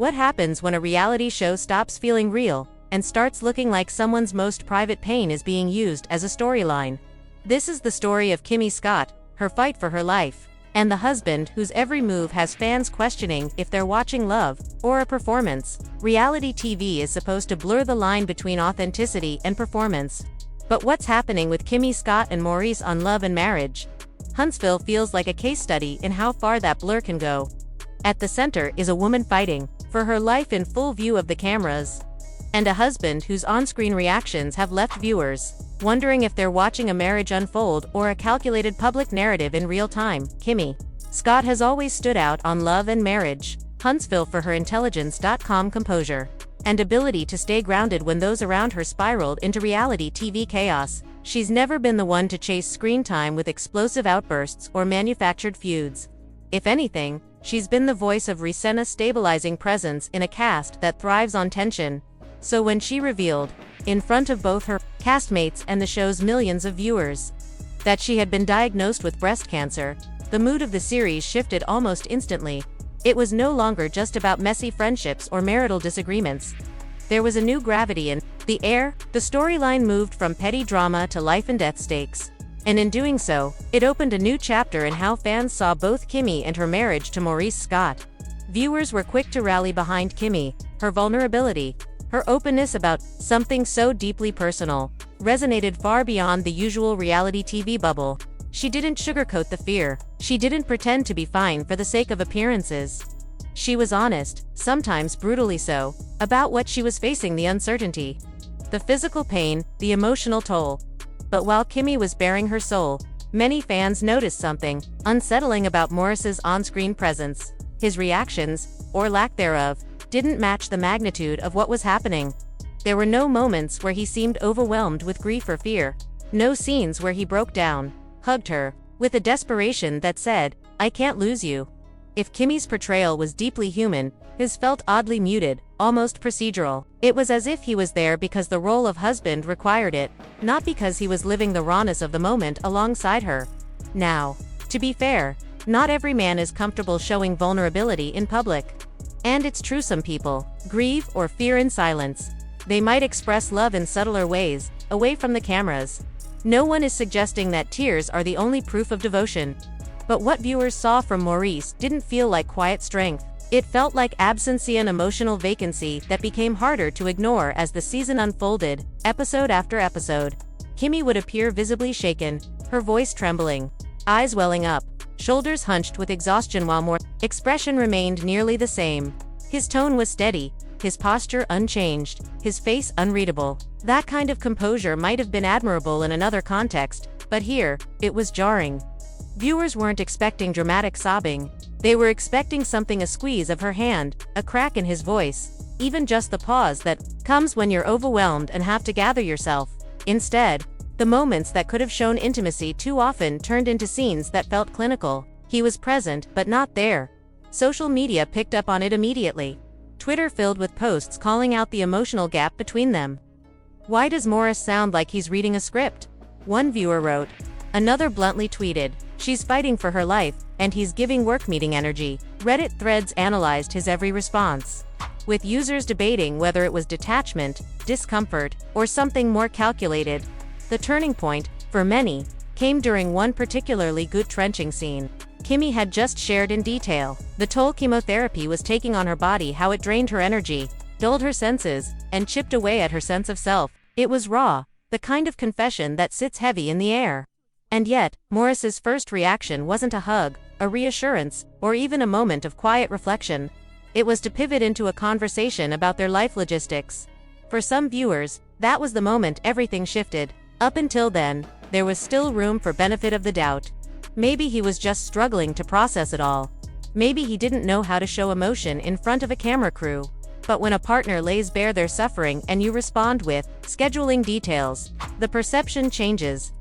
What happens when a reality show stops feeling real and starts looking like someone's most private pain is being used as a storyline? This is the story of Kimmi Scott, her fight for her life, and the husband whose every move has fans questioning if they're watching love or a performance. Reality TV is supposed to blur the line between authenticity and performance. But what's happening with Kimmi Scott and Maurice on Love and Marriage? Huntsville feels like a case study in how far that blur can go. At the center is a woman fighting for her life in full view of the cameras, and a husband whose on-screen reactions have left viewers wondering if they're watching a marriage unfold or a calculated public narrative in real time. Kimmi Scott has always stood out on Love and Marriage Huntsville for her intelligence.com composure and ability to stay grounded when those around her spiraled into reality TV chaos. She's never been the one to chase screen time with explosive outbursts or manufactured feuds. If anything, she's been the voice of reason, a stabilizing presence in a cast that thrives on tension. So when she revealed, in front of both her castmates and the show's millions of viewers, that she had been diagnosed with breast cancer, the mood of the series shifted almost instantly. It was no longer just about messy friendships or marital disagreements. There was a new gravity in the air. The storyline moved from petty drama to life and death stakes. And in doing so, it opened a new chapter in how fans saw both Kimmi and her marriage to Maurice Scott. Viewers were quick to rally behind Kimmi. Her vulnerability, her openness about something so deeply personal, resonated far beyond the usual reality TV bubble. She didn't sugarcoat the fear. She didn't pretend to be fine for the sake of appearances. She was honest, sometimes brutally so, about what she was facing, the uncertainty, the physical pain, the emotional toll. But while Kimmi was baring her soul, many fans noticed something unsettling about Maurice's on-screen presence. His reactions, or lack thereof, didn't match the magnitude of what was happening. There were no moments where he seemed overwhelmed with grief or fear. No scenes where he broke down, hugged her, with a desperation that said, "I can't lose you." If Kimmy's portrayal was deeply human, his felt oddly muted, almost procedural. It was as if he was there because the role of husband required it, not because he was living the rawness of the moment alongside her. Now, to be fair, not every man is comfortable showing vulnerability in public. And it's true, some people grieve or fear in silence. They might express love in subtler ways, away from the cameras. No one is suggesting that tears are the only proof of devotion. But what viewers saw from Maurice didn't feel like quiet strength. It felt like absence, an emotional vacancy that became harder to ignore as the season unfolded. Episode after episode, Kimmi would appear visibly shaken, her voice trembling, eyes welling up, shoulders hunched with exhaustion, while Maurice's expression remained nearly the same. His tone was steady, his posture unchanged, his face unreadable. That kind of composure might have been admirable in another context, but here, it was jarring. Viewers weren't expecting dramatic sobbing. They were expecting something: a squeeze of her hand, a crack in his voice, even just the pause that comes when you're overwhelmed and have to gather yourself. Instead, the moments that could have shown intimacy too often turned into scenes that felt clinical. He was present, but not there. Social media picked up on it immediately. Twitter filled with posts calling out the emotional gap between them. "Why does Maurice sound like he's reading a script?" one viewer wrote. Another bluntly tweeted, "She's fighting for her life, and he's giving work meeting energy." Reddit threads analyzed his every response, with users debating whether it was detachment, discomfort, or something more calculated. The turning point, for many, came during one particularly gut-wrenching scene. Kimmi had just shared in detail the toll chemotherapy was taking on her body, how it drained her energy, dulled her senses, and chipped away at her sense of self. It was raw, the kind of confession that sits heavy in the air. And yet, Maurice's first reaction wasn't a hug, a reassurance, or even a moment of quiet reflection. It was to pivot into a conversation about their life logistics. For some viewers, that was the moment everything shifted. Up until then, there was still room for benefit of the doubt. Maybe he was just struggling to process it all. Maybe he didn't know how to show emotion in front of a camera crew. But when a partner lays bare their suffering and you respond with scheduling details, the perception changes.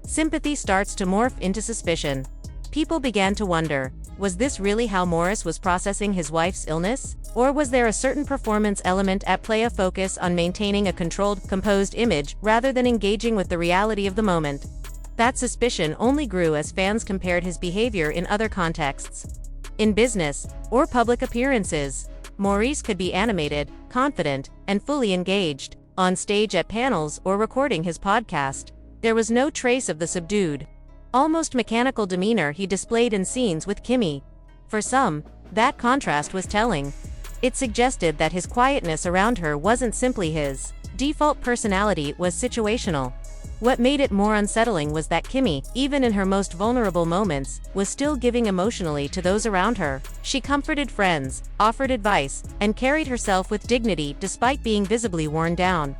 Sympathy starts to morph into suspicion. People began to wonder, was this really how Maurice was processing his wife's illness? Or was there a certain performance element at play, a focus on maintaining a controlled, composed image rather than engaging with the reality of the moment? That suspicion only grew as fans compared his behavior in other contexts. In business, or public appearances, Maurice could be animated, confident, and fully engaged, on stage at panels or recording his podcast. There was no trace of the subdued, almost mechanical demeanor he displayed in scenes with Kimmy. For some, that contrast was telling. It suggested that his quietness around her wasn't simply his default personality, was situational. What made it more unsettling was that Kimmy, even in her most vulnerable moments, was still giving emotionally to those around her. She comforted friends, offered advice, and carried herself with dignity despite being visibly worn down.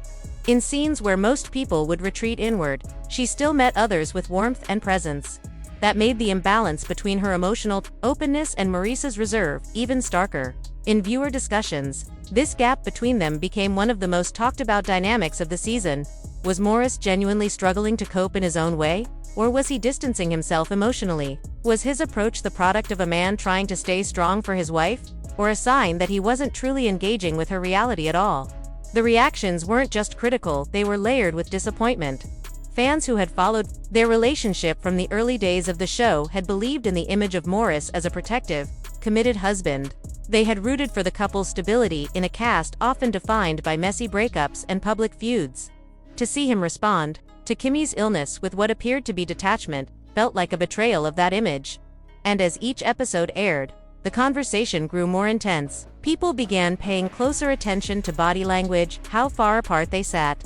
In scenes where most people would retreat inward, she still met others with warmth and presence. That made the imbalance between her emotional openness and Maurice's reserve even starker. In viewer discussions, this gap between them became one of the most talked about dynamics of the season. Was Maurice genuinely struggling to cope in his own way, or was he distancing himself emotionally? Was his approach the product of a man trying to stay strong for his wife, or a sign that he wasn't truly engaging with her reality at all? The reactions weren't just critical, they were layered with disappointment. Fans who had followed their relationship from the early days of the show had believed in the image of Maurice as a protective, committed husband. They had rooted for the couple's stability in a cast often defined by messy breakups and public feuds. To see him respond to Kimmy's illness with what appeared to be detachment felt like a betrayal of that image. And as each episode aired, the conversation grew more intense. People began paying closer attention to body language, how far apart they sat,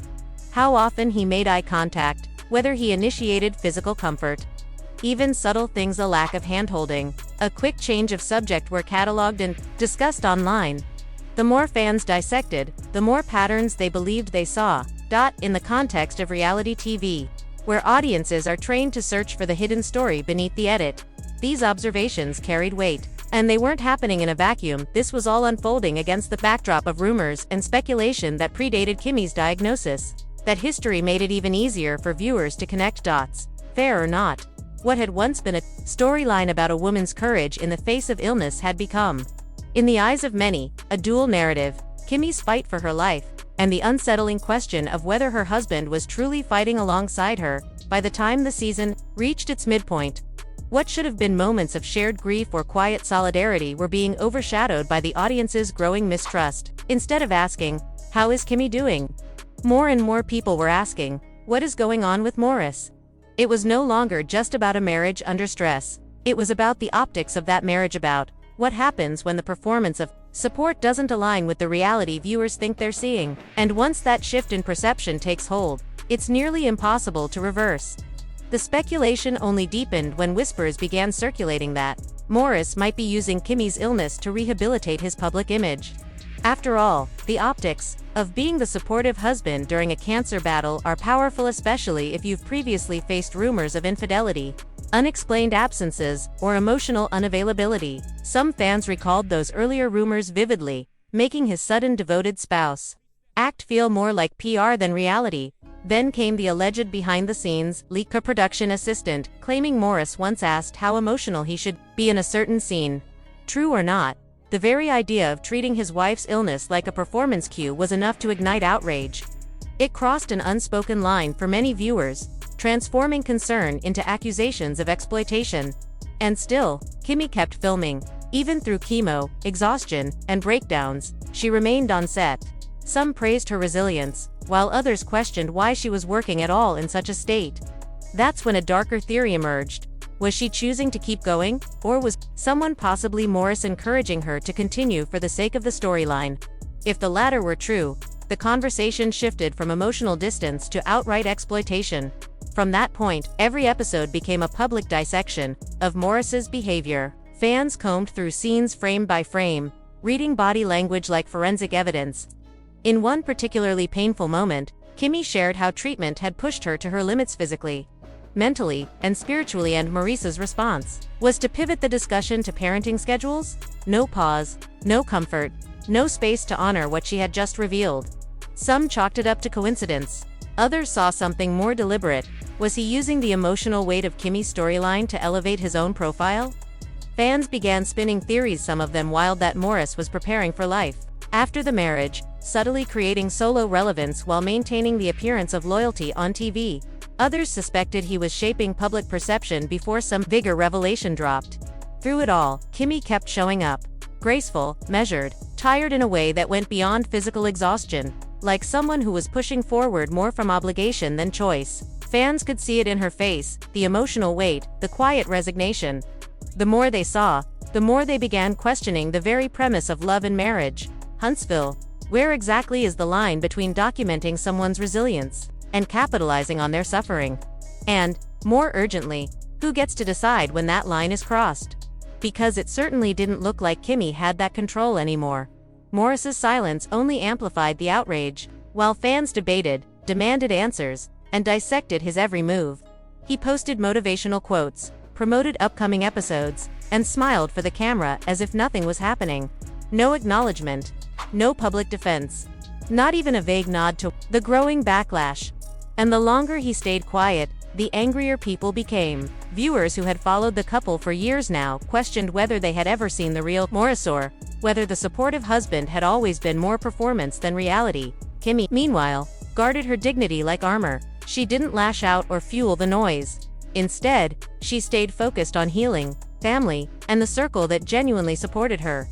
how often he made eye contact, whether he initiated physical comfort. Even subtle things, a lack of handholding, a quick change of subject, were cataloged and discussed online. The more fans dissected, the more patterns they believed they saw. In the context of reality TV, where audiences are trained to search for the hidden story beneath the edit, these observations carried weight. And they weren't happening in a vacuum. This was all unfolding against the backdrop of rumors and speculation that predated Kimmy's diagnosis. That history made it even easier for viewers to connect dots. Fair or not, what had once been a storyline about a woman's courage in the face of illness had become, in the eyes of many, a dual narrative: Kimmy's fight for her life, and the unsettling question of whether her husband was truly fighting alongside her. By the time the season reached its midpoint, what should have been moments of shared grief or quiet solidarity were being overshadowed by the audience's growing mistrust. Instead of asking, "How is Kimmy doing?" more and more people were asking, "What is going on with Maurice?" It was no longer just about a marriage under stress. It was about the optics of that marriage, about what happens when the performance of support doesn't align with the reality viewers think they're seeing. And once that shift in perception takes hold, it's nearly impossible to reverse. The speculation only deepened when whispers began circulating that Maurice might be using Kimmy's illness to rehabilitate his public image. After all, the optics of being the supportive husband during a cancer battle are powerful, especially if you've previously faced rumors of infidelity, unexplained absences, or emotional unavailability. Some fans recalled those earlier rumors vividly, making his sudden devoted spouse act feel more like PR than reality. Then came the alleged behind-the-scenes leak. A production assistant claiming Maurice once asked how emotional he should be in a certain scene. True or not, the very idea of treating his wife's illness like a performance cue was enough to ignite outrage. It crossed an unspoken line for many viewers, transforming concern into accusations of exploitation. And still, Kimmy kept filming. Even through chemo, exhaustion, and breakdowns, she remained on set. Some praised her resilience, while others questioned why she was working at all in such a state. That's when a darker theory emerged. Was she choosing to keep going, or was someone, possibly Maurice, encouraging her to continue for the sake of the storyline? If the latter were true, the conversation shifted from emotional distance to outright exploitation. From that point, every episode became a public dissection of Maurice's behavior. Fans combed through scenes frame by frame, reading body language like forensic evidence. In one particularly painful moment, Kimmy shared how treatment had pushed her to her limits physically, mentally, and spiritually, and Maurice's response was to pivot the discussion to parenting schedules. No pause, no comfort, no space to honor what she had just revealed. Some chalked it up to coincidence. Others saw something more deliberate. Was he using the emotional weight of Kimmy's storyline to elevate his own profile? Fans began spinning theories, some of them wild, that Maurice was preparing for life after the marriage, subtly creating solo relevance while maintaining the appearance of loyalty on TV. Others suspected he was shaping public perception before some bigger revelation dropped. Through it all, Kimmy kept showing up, graceful, measured, tired in a way that went beyond physical exhaustion, like someone who was pushing forward more from obligation than choice. Fans could see it in her face, the emotional weight, the quiet resignation. The more they saw, the more they began questioning the very premise of love and marriage. Huntsville, where exactly is the line between documenting someone's resilience and capitalizing on their suffering? And, more urgently, who gets to decide when that line is crossed? Because it certainly didn't look like Kimmy had that control anymore. Maurice's silence only amplified the outrage, while fans debated, demanded answers, and dissected his every move. He posted motivational quotes, promoted upcoming episodes, and smiled for the camera as if nothing was happening. No acknowledgement, no public defense, not even a vague nod to the growing backlash. And the longer he stayed quiet, the angrier people became. Viewers who had followed the couple for years now questioned whether they had ever seen the real Maurice or whether the supportive husband had always been more performance than reality. Kimmy, meanwhile, guarded her dignity like armor. She didn't lash out or fuel the noise. Instead, she stayed focused on healing, family, and the circle that genuinely supported her.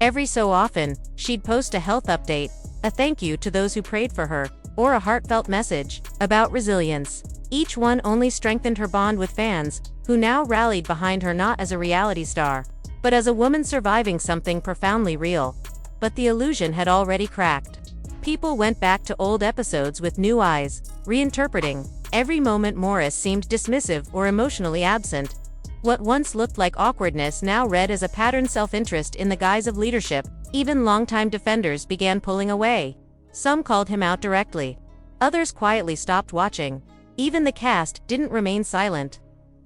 Every so often, she'd post a health update, a thank you to those who prayed for her, or a heartfelt message about resilience. Each one only strengthened her bond with fans, who now rallied behind her not as a reality star, but as a woman surviving something profoundly real. But the illusion had already cracked. People went back to old episodes with new eyes, reinterpreting. Every moment Maurice seemed dismissive or emotionally absent. What once looked like awkwardness now read as a patterned self-interest in the guise of leadership. Even longtime defenders began pulling away. Some called him out directly. Others quietly stopped watching. Even the cast didn't remain silent.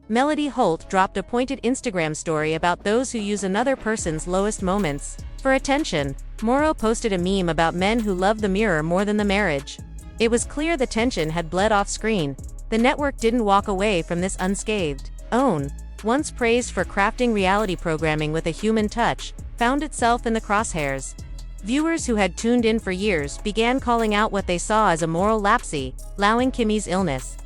Melody Holt dropped a pointed Instagram story about those who use another person's lowest moments for attention. Morrow posted a meme about men who love the mirror more than the marriage. It was clear the tension had bled off screen. The network didn't walk away from this unscathed. OWN, once praised for crafting reality programming with a human touch, found itself in the crosshairs. Viewers who had tuned in for years began calling out what they saw as a moral lapse, allowing Kimmy's illness,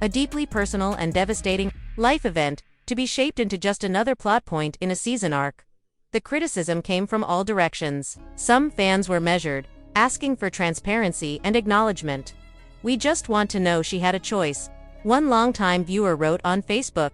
a deeply personal and devastating life event, to be shaped into just another plot point in a season arc. The criticism came from all directions. Some fans were measured, asking for transparency and acknowledgement. "We just want to know she had a choice," one longtime viewer wrote on Facebook.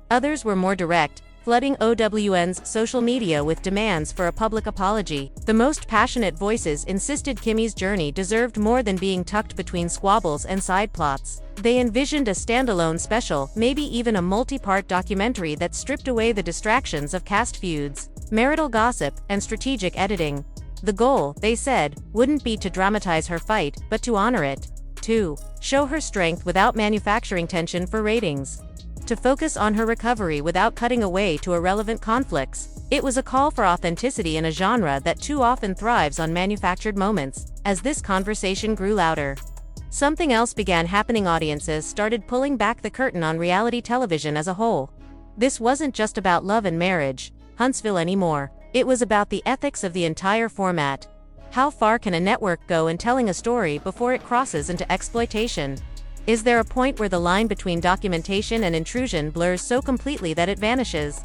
Others were more direct, flooding OWN's social media with demands for a public apology. The most passionate voices insisted Kimmy's journey deserved more than being tucked between squabbles and side plots. They envisioned a standalone special, maybe even a multi-part documentary that stripped away the distractions of cast feuds, marital gossip, and strategic editing. The goal, they said, wouldn't be to dramatize her fight, but to honor it. To show her strength without manufacturing tension for ratings. To focus on her recovery without cutting away to irrelevant conflicts. It was a call for authenticity in a genre that too often thrives on manufactured moments. As this conversation grew louder, something else began happening. Audiences started pulling back the curtain on reality television as a whole. This wasn't just about love and marriage, Huntsville anymore. It was about the ethics of the entire format. How far can a network go in telling a story before it crosses into exploitation? Is there a point where the line between documentation and intrusion blurs so completely that it vanishes?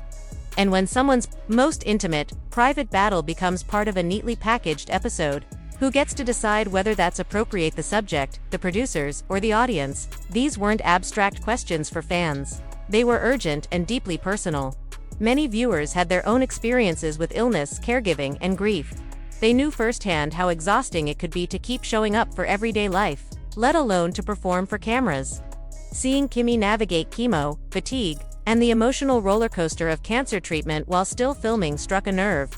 And when someone's most intimate, private battle becomes part of a neatly packaged episode, who gets to decide whether that's appropriate? The subject, the producers, or the audience? These weren't abstract questions for fans. They were urgent and deeply personal. Many viewers had their own experiences with illness, caregiving, and grief. They knew firsthand how exhausting it could be to keep showing up for everyday life, let alone to perform for cameras. Seeing Kimmy navigate chemo, fatigue, and the emotional roller coaster of cancer treatment while still filming struck a nerve.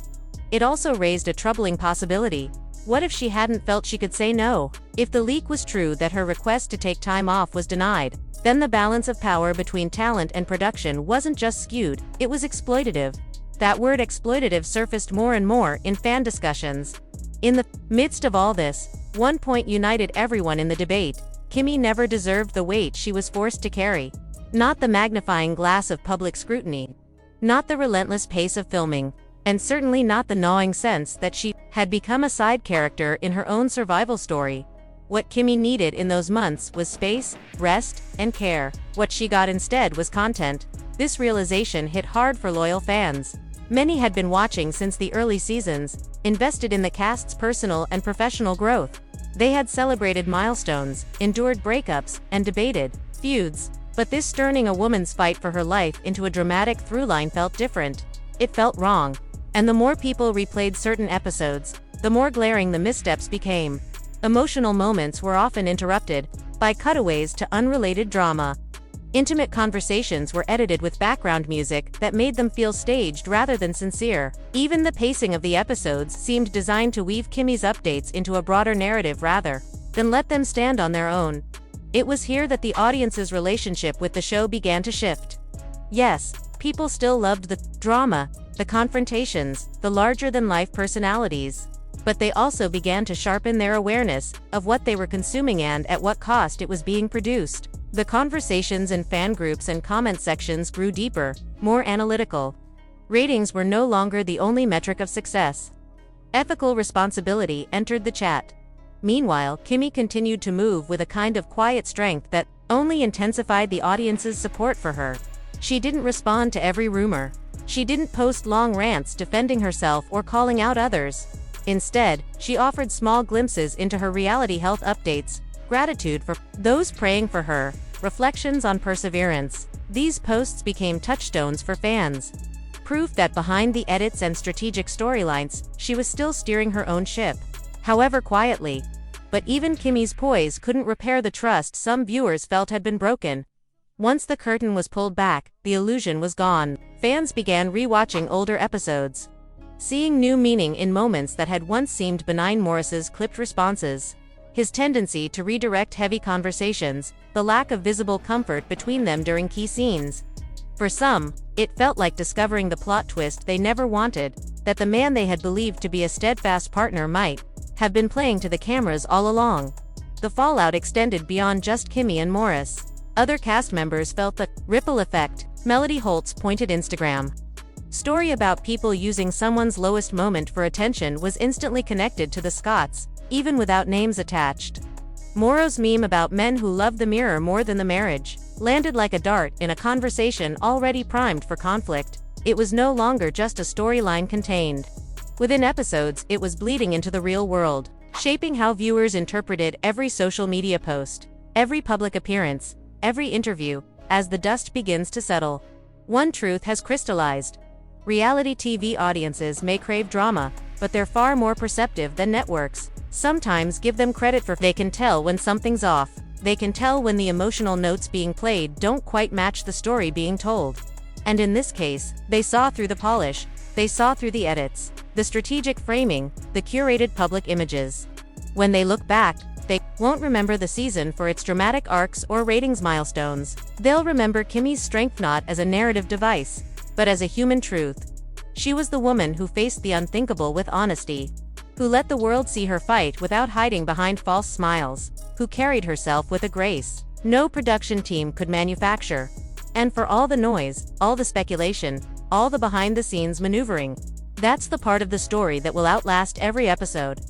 It also raised a troubling possibility. What if she hadn't felt she could say no? If the leak was true that her request to take time off was denied, then the balance of power between talent and production wasn't just skewed, it was exploitative. That word exploitative surfaced more and more in fan discussions. In the midst of all this, one point united everyone in the debate: Kimmy never deserved the weight she was forced to carry. Not the magnifying glass of public scrutiny. Not the relentless pace of filming. And certainly not the gnawing sense that she had become a side character in her own survival story. What Kimmy needed in those months was space, rest, and care. What she got instead was content. This realization hit hard for loyal fans. Many had been watching since the early seasons, invested in the cast's personal and professional growth. They had celebrated milestones, endured breakups, and debated feuds. But this turning a woman's fight for her life into a dramatic throughline felt different. It felt wrong. And the more people replayed certain episodes, the more glaring the missteps became. Emotional moments were often interrupted by cutaways to unrelated drama. Intimate conversations were edited with background music that made them feel staged rather than sincere. Even the pacing of the episodes seemed designed to weave Kimmy's updates into a broader narrative rather than let them stand on their own. It was here that the audience's relationship with the show began to shift. Yes, people still loved the drama, the confrontations, the larger-than-life personalities. But they also began to sharpen their awareness of what they were consuming and at what cost it was being produced. The conversations in fan groups and comment sections grew deeper, more analytical. Ratings were no longer the only metric of success. Ethical responsibility entered the chat. Meanwhile, Kimmy continued to move with a kind of quiet strength that only intensified the audience's support for her. She didn't respond to every rumor. She didn't post long rants defending herself or calling out others. Instead, she offered small glimpses into her reality health updates, gratitude for those praying for her, reflections on perseverance. These posts became touchstones for fans. Proof that behind the edits and strategic storylines, she was still steering her own ship. However quietly. But even Kimmy's poise couldn't repair the trust some viewers felt had been broken. Once the curtain was pulled back, the illusion was gone. Fans began rewatching older episodes, seeing new meaning in moments that had once seemed benign. Maurice's clipped responses, his tendency to redirect heavy conversations, the lack of visible comfort between them during key scenes. For some, it felt like discovering the plot twist they never wanted, that the man they had believed to be a steadfast partner might have been playing to the cameras all along. The fallout extended beyond just Kimmy and Maurice. Other cast members felt the ripple effect. Melody Holt's pointed Instagram story about people using someone's lowest moment for attention was instantly connected to the Scotts, even without names attached. Moro's meme about men who love the mirror more than the marriage landed like a dart in a conversation already primed for conflict. It was no longer just a storyline contained within episodes, it was bleeding into the real world, shaping how viewers interpreted every social media post, every public appearance, every interview. As the dust begins to settle, one truth has crystallized. Reality TV audiences may crave drama, but they're far more perceptive than networks. Sometimes give them credit for they can tell when something's off. They can tell when the emotional notes being played don't quite match the story being told. And in this case, they saw through the polish, they saw through the edits, the strategic framing, the curated public images. When they look back, they won't remember the season for its dramatic arcs or ratings milestones. They'll remember Kimmy's strength not as a narrative device, but as a human truth. She was the woman who faced the unthinkable with honesty, who let the world see her fight without hiding behind false smiles, who carried herself with a grace no production team could manufacture. And for all the noise, all the speculation, all the behind-the-scenes maneuvering, that's the part of the story that will outlast every episode.